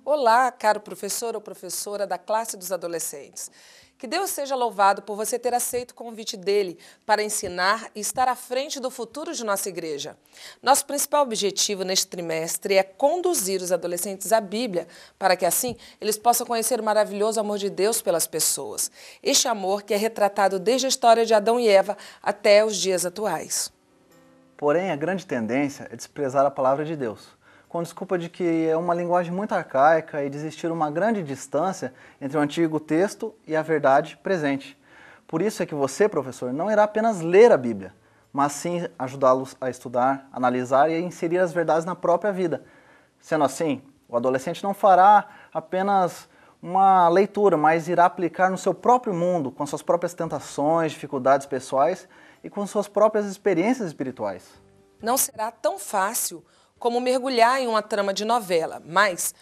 Olá, caro professor ou professora da classe dos adolescentes. Que Deus seja louvado por você ter aceito o convite dele para ensinar e estar à frente do futuro de nossa igreja. Nosso principal objetivo neste trimestre é conduzir os adolescentes à Bíblia, para que assim eles possam conhecer o maravilhoso amor de Deus pelas pessoas. Este amor que é retratado desde a história de Adão e Eva até os dias atuais. Porém, a grande tendência é desprezar a palavra de Deus, com desculpa de que é uma linguagem muito arcaica e de existir uma grande distância entre o antigo texto e a verdade presente. Por isso é que você, professor, não irá apenas ler a Bíblia, mas sim ajudá-los a estudar, analisar e inserir as verdades na própria vida. Sendo assim, o adolescente não fará apenas uma leitura, mas irá aplicar no seu próprio mundo, com suas próprias tentações, dificuldades pessoais e com suas próprias experiências espirituais. Não será tão fácil como mergulhar em uma trama de novela, mas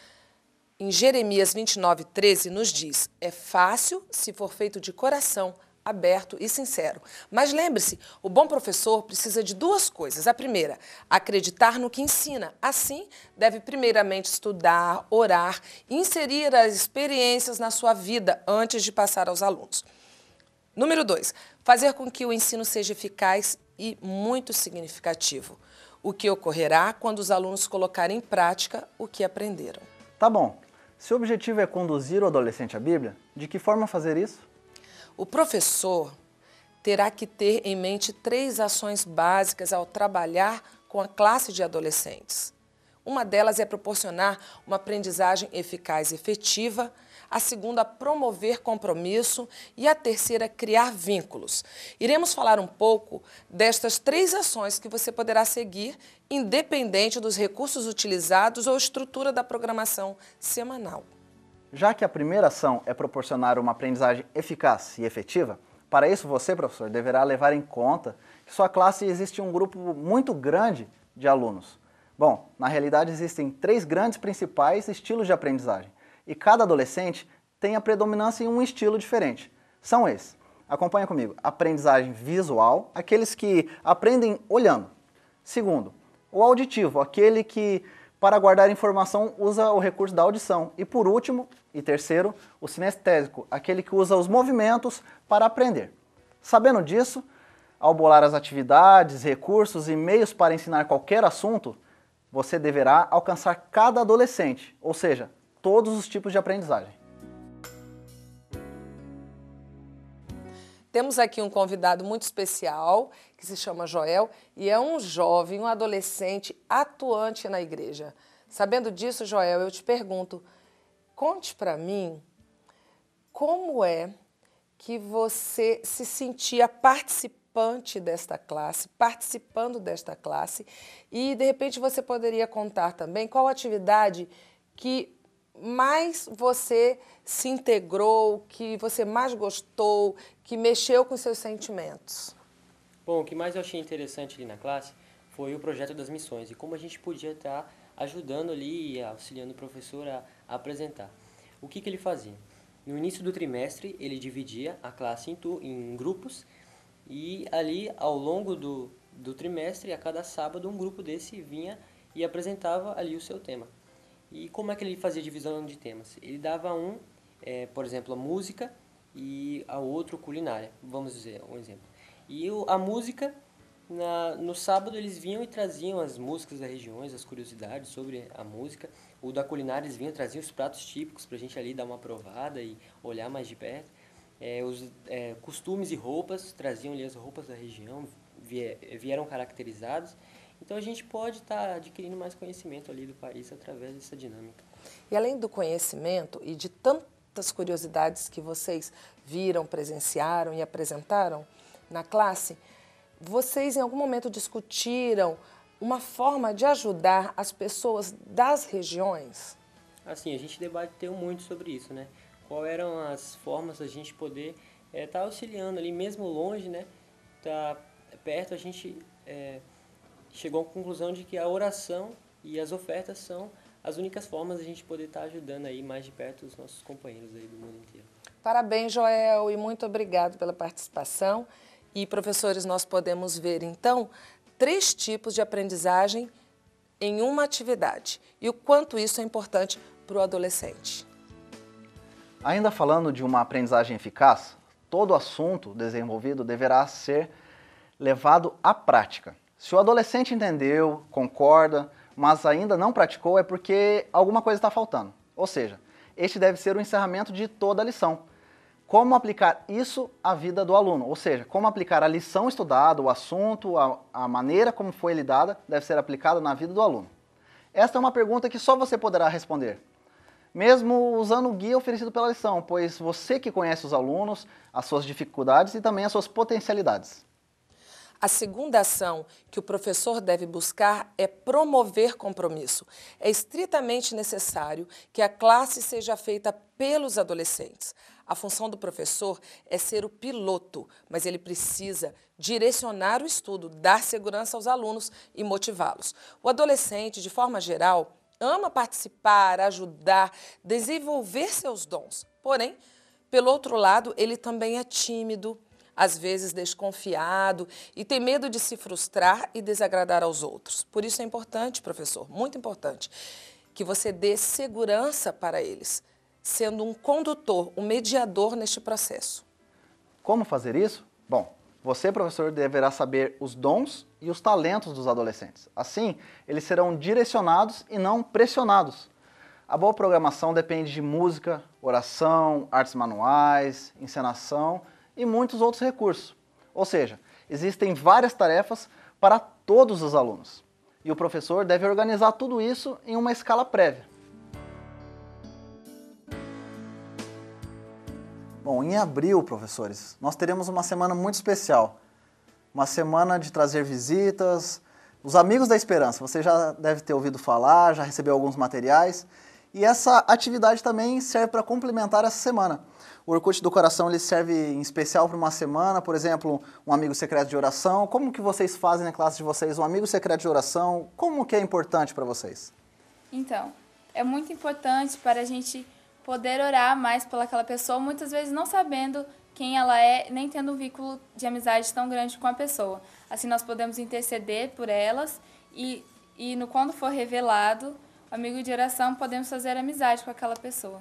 em Jeremias 29:13 nos diz: é fácil se for feito de coração aberto e sincero. Mas lembre-se, o bom professor precisa de duas coisas. A primeira, acreditar no que ensina. Assim, deve primeiramente estudar, orar e inserir as experiências na sua vida antes de passar aos alunos. Número 2, fazer com que o ensino seja eficaz e muito significativo, o que ocorrerá quando os alunos colocarem em prática o que aprenderam. Tá bom. Se o objetivo é conduzir o adolescente à Bíblia, de que forma fazer isso? O professor terá que ter em mente 3 ações básicas ao trabalhar com a classe de adolescentes. Uma delas é proporcionar uma aprendizagem eficaz e efetiva, a segunda, promover compromisso e a terceira, criar vínculos. Iremos falar um pouco destas 3 ações que você poderá seguir, independente dos recursos utilizados ou estrutura da programação semanal. Já que a primeira ação é proporcionar uma aprendizagem eficaz e efetiva, para isso você, professor, deverá levar em conta que sua classe existe um grupo muito grande de alunos. Bom, na realidade existem 3 grandes principais estilos de aprendizagem e cada adolescente tem a predominância em um estilo diferente. São esses. Acompanha comigo. Aprendizagem visual, aqueles que aprendem olhando. Segundo, o auditivo, aquele que para guardar informação usa o recurso da audição. E por último, e terceiro, o sinestésico, aquele que usa os movimentos para aprender. Sabendo disso, ao bolar as atividades, recursos e meios para ensinar qualquer assunto, você deverá alcançar cada adolescente, ou seja, todos os tipos de aprendizagem. Temos aqui um convidado muito especial, que se chama Joel, e é um jovem, um adolescente atuante na igreja. Sabendo disso, Joel, eu te pergunto, conte para mim como é que você se sentia participante desta classe, participando desta classe, e de repente você poderia contar também qual atividade que mais você se integrou, que você mais gostou, que mexeu com seus sentimentos? Bom, o que mais eu achei interessante ali na classe foi o projeto das missões e como a gente podia estar ajudando ali e auxiliando o professor a apresentar. O que ele fazia? No início do trimestre, ele dividia a classe em grupos e ali, ao longo do trimestre, a cada sábado, um grupo desse vinha e apresentava ali o seu tema. E como é que ele fazia divisão de temas? Ele dava por exemplo, a música e a outro culinária, vamos dizer um exemplo. E a música, no sábado eles vinham e traziam as músicas das regiões, as curiosidades sobre a música. O da culinária eles vinham e traziam os pratos típicos para a gente ali dar uma provada e olhar mais de perto. Os costumes e roupas, traziam ali as roupas da região, vieram caracterizados. Então a gente pode estar adquirindo mais conhecimento ali do país através dessa dinâmica. E além do conhecimento e de tantas curiosidades que vocês viram, presenciaram e apresentaram na classe, vocês em algum momento discutiram uma forma de ajudar as pessoas das regiões? Assim, a gente debateu muito sobre isso, né? Quais eram as formas da gente poder estar auxiliando ali, mesmo longe, né? Tá perto, a gente chegou à conclusão de que a oração e as ofertas são as únicas formas de a gente poder estar ajudando aí mais de perto os nossos companheiros aí do mundo inteiro. Parabéns, Joel, e muito obrigado pela participação. E, professores, nós podemos ver, então, 3 tipos de aprendizagem em uma atividade e o quanto isso é importante para o adolescente. Ainda falando de uma aprendizagem eficaz, todo assunto desenvolvido deverá ser levado à prática. Se o adolescente entendeu, concorda, mas ainda não praticou, é porque alguma coisa está faltando. Ou seja, este deve ser o encerramento de toda a lição. Como aplicar isso à vida do aluno? Ou seja, como aplicar a lição estudada, o assunto, a maneira como foi lidada, deve ser aplicada na vida do aluno. Esta é uma pergunta que só você poderá responder, mesmo usando o guia oferecido pela lição, pois você que conhece os alunos, as suas dificuldades e também as suas potencialidades. A segunda ação que o professor deve buscar é promover compromisso. É estritamente necessário que a classe seja feita pelos adolescentes. A função do professor é ser o piloto, mas ele precisa direcionar o estudo, dar segurança aos alunos e motivá-los. O adolescente, de forma geral, ama participar, ajudar, desenvolver seus dons. Porém, pelo outro lado, ele também é tímido, às vezes desconfiado e tem medo de se frustrar e desagradar aos outros. Por isso é importante, professor, muito importante, que você dê segurança para eles, sendo um condutor, um mediador neste processo. Como fazer isso? Bom, você, professor, deverá saber os dons e os talentos dos adolescentes. Assim, eles serão direcionados e não pressionados. A boa programação depende de música, oração, artes manuais, encenação e muitos outros recursos. Ou seja, existem várias tarefas para todos os alunos. E o professor deve organizar tudo isso em uma escala prévia. Bom, em abril, professores, nós teremos uma semana muito especial. Uma semana de trazer visitas, os Amigos da Esperança. Você já deve ter ouvido falar, já recebeu alguns materiais. E essa atividade também serve para complementar essa semana. O Orkut do Coração ele serve em especial para uma semana, por exemplo, um amigo secreto de oração. Como que vocês fazem na classe de vocês um amigo secreto de oração? Como que é importante para vocês? Então, é muito importante para a gente poder orar mais pelaquela pessoa, muitas vezes não sabendo quem ela é, nem tendo um vínculo de amizade tão grande com a pessoa. Assim nós podemos interceder por elas e quando for revelado, o amigo de oração, podemos fazer amizade com aquela pessoa.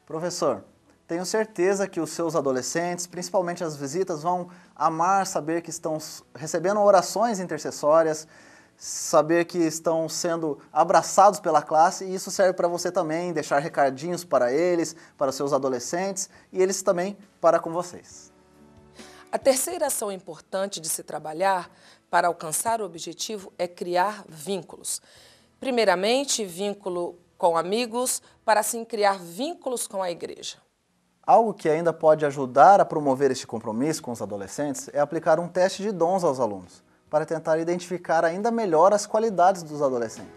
Professor, tenho certeza que os seus adolescentes, principalmente as visitas, vão amar saber que estão recebendo orações intercessórias, saber que estão sendo abraçados pela classe, e isso serve para você também, deixar recadinhos para eles, para os seus adolescentes, e eles também para com vocês. A terceira ação importante de se trabalhar para alcançar o objetivo é criar vínculos. Primeiramente, vínculo com amigos, para assim criar vínculos com a igreja. Algo que ainda pode ajudar a promover este compromisso com os adolescentes é aplicar um teste de dons aos alunos, para tentar identificar ainda melhor as qualidades dos adolescentes.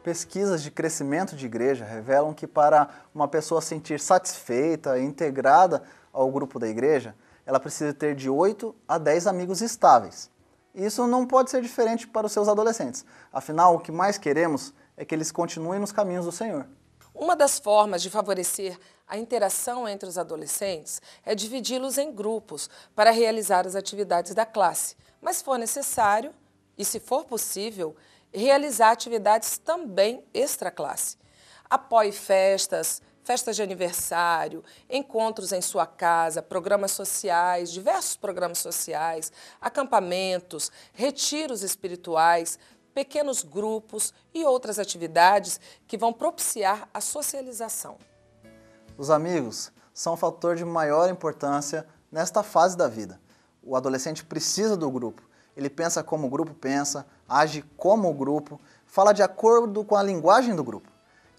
Pesquisas de crescimento de igreja revelam que para uma pessoa se sentir satisfeita e integrada ao grupo da igreja, ela precisa ter de 8 a 10 amigos estáveis. Isso não pode ser diferente para os seus adolescentes. Afinal, o que mais queremos é que eles continuem nos caminhos do Senhor. Uma das formas de favorecer a interação entre os adolescentes é dividi-los em grupos para realizar as atividades da classe. Mas se for necessário, e se for possível, realizar atividades também extra-classe. Apoie festas de aniversário, encontros em sua casa, programas sociais, diversos programas sociais, acampamentos, retiros espirituais, pequenos grupos e outras atividades que vão propiciar a socialização. Os amigos são um fator de maior importância nesta fase da vida. O adolescente precisa do grupo. Ele pensa como o grupo pensa, age como o grupo, fala de acordo com a linguagem do grupo.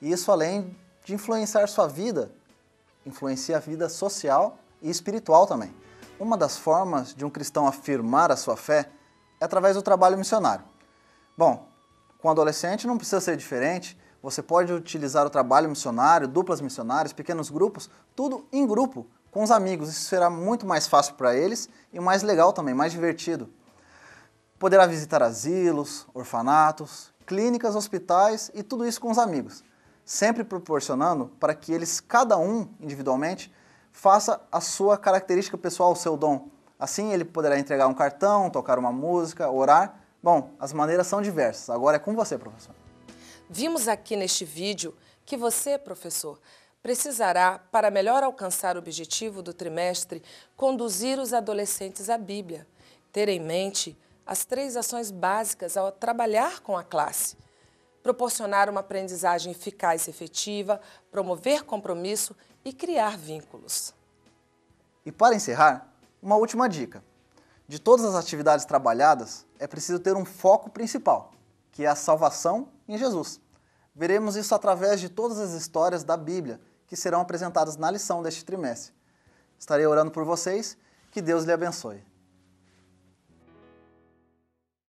E isso, além de influenciar sua vida, influencia a vida social e espiritual também. Uma das formas de um cristão afirmar a sua fé é através do trabalho missionário. Bom, com adolescente não precisa ser diferente. Você pode utilizar o trabalho missionário, duplas missionárias, pequenos grupos, tudo em grupo, com os amigos. Isso será muito mais fácil para eles e mais legal também, mais divertido. Poderá visitar asilos, orfanatos, clínicas, hospitais e tudo isso com os amigos. Sempre proporcionando para que eles, cada um individualmente, faça a sua característica pessoal, o seu dom. Assim ele poderá entregar um cartão, tocar uma música, orar. Bom, as maneiras são diversas. Agora é com você, professor. Vimos aqui neste vídeo que você, professor, precisará, para melhor alcançar o objetivo do trimestre, conduzir os adolescentes à Bíblia, ter em mente as 3 ações básicas ao trabalhar com a classe: proporcionar uma aprendizagem eficaz e efetiva, promover compromisso e criar vínculos. E para encerrar, uma última dica. De todas as atividades trabalhadas, é preciso ter um foco principal, que é a salvação em Jesus. Veremos isso através de todas as histórias da Bíblia que serão apresentadas na lição deste trimestre. Estarei orando por vocês, que Deus lhe abençoe.